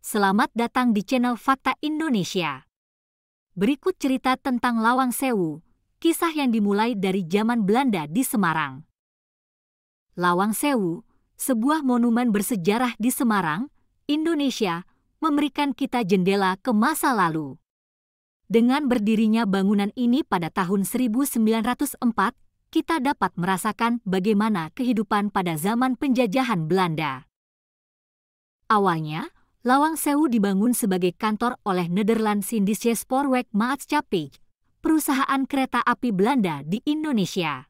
Selamat datang di channel Fakta Indonesia. Berikut cerita tentang Lawang Sewu, kisah yang dimulai dari zaman Belanda di Semarang. Lawang Sewu, sebuah monumen bersejarah di Semarang, Indonesia, memberikan kita jendela ke masa lalu. Dengan berdirinya bangunan ini pada tahun 1904, kita dapat merasakan bagaimana kehidupan pada zaman penjajahan Belanda. Awalnya, Lawang Sewu dibangun sebagai kantor oleh Nederlandse Spoorwegmaatschappij, perusahaan kereta api Belanda di Indonesia.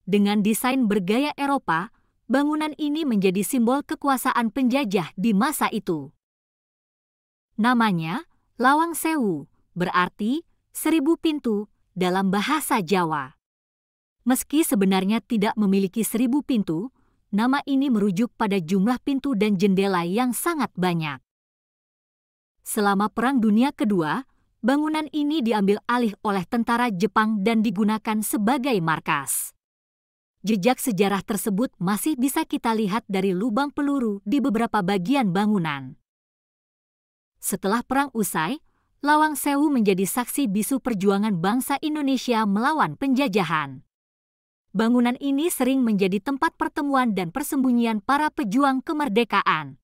Dengan desain bergaya Eropa, bangunan ini menjadi simbol kekuasaan penjajah di masa itu. Namanya, Lawang Sewu, berarti 1000 pintu dalam bahasa Jawa. Meski sebenarnya tidak memiliki 1000 pintu, nama ini merujuk pada jumlah pintu dan jendela yang sangat banyak. Selama Perang Dunia Kedua, bangunan ini diambil alih oleh tentara Jepang dan digunakan sebagai markas. Jejak sejarah tersebut masih bisa kita lihat dari lubang peluru di beberapa bagian bangunan. Setelah perang usai, Lawang Sewu menjadi saksi bisu perjuangan bangsa Indonesia melawan penjajahan. Bangunan ini sering menjadi tempat pertemuan dan persembunyian para pejuang kemerdekaan.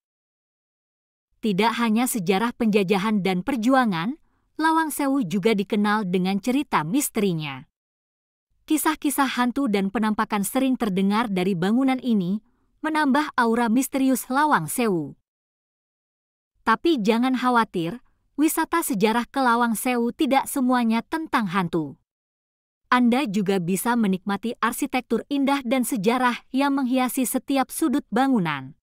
Tidak hanya sejarah penjajahan dan perjuangan, Lawang Sewu juga dikenal dengan cerita misterinya. Kisah-kisah hantu dan penampakan sering terdengar dari bangunan ini, menambah aura misterius Lawang Sewu. Tapi jangan khawatir, wisata sejarah ke Lawang Sewu tidak semuanya tentang hantu. Anda juga bisa menikmati arsitektur indah dan sejarah yang menghiasi setiap sudut bangunan.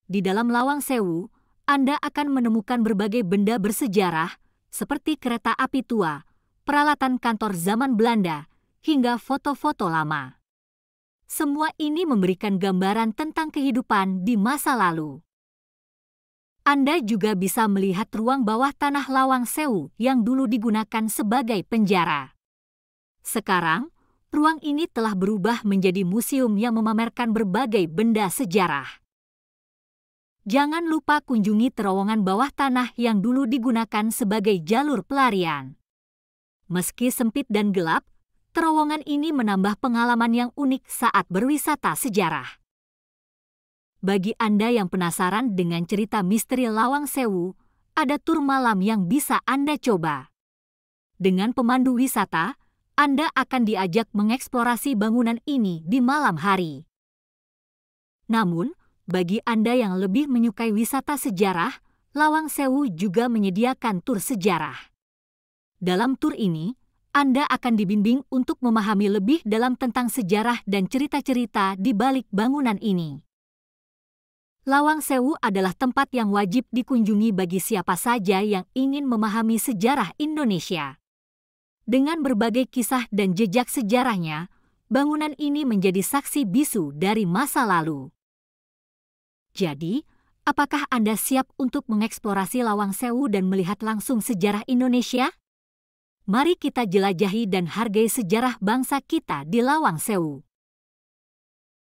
Di dalam Lawang Sewu, Anda akan menemukan berbagai benda bersejarah seperti kereta api tua, peralatan kantor zaman Belanda, hingga foto-foto lama. Semua ini memberikan gambaran tentang kehidupan di masa lalu. Anda juga bisa melihat ruang bawah tanah Lawang Sewu yang dulu digunakan sebagai penjara. Sekarang, ruang ini telah berubah menjadi museum yang memamerkan berbagai benda sejarah. Jangan lupa kunjungi terowongan bawah tanah yang dulu digunakan sebagai jalur pelarian. Meski sempit dan gelap, terowongan ini menambah pengalaman yang unik saat berwisata sejarah. Bagi Anda yang penasaran dengan cerita misteri Lawang Sewu, ada tur malam yang bisa Anda coba. Dengan pemandu wisata, Anda akan diajak mengeksplorasi bangunan ini di malam hari. Namun, bagi Anda yang lebih menyukai wisata sejarah, Lawang Sewu juga menyediakan tur sejarah. Dalam tur ini, Anda akan dibimbing untuk memahami lebih dalam tentang sejarah dan cerita-cerita di balik bangunan ini. Lawang Sewu adalah tempat yang wajib dikunjungi bagi siapa saja yang ingin memahami sejarah Indonesia. Dengan berbagai kisah dan jejak sejarahnya, bangunan ini menjadi saksi bisu dari masa lalu. Jadi, apakah Anda siap untuk mengeksplorasi Lawang Sewu dan melihat langsung sejarah Indonesia? Mari kita jelajahi dan hargai sejarah bangsa kita di Lawang Sewu.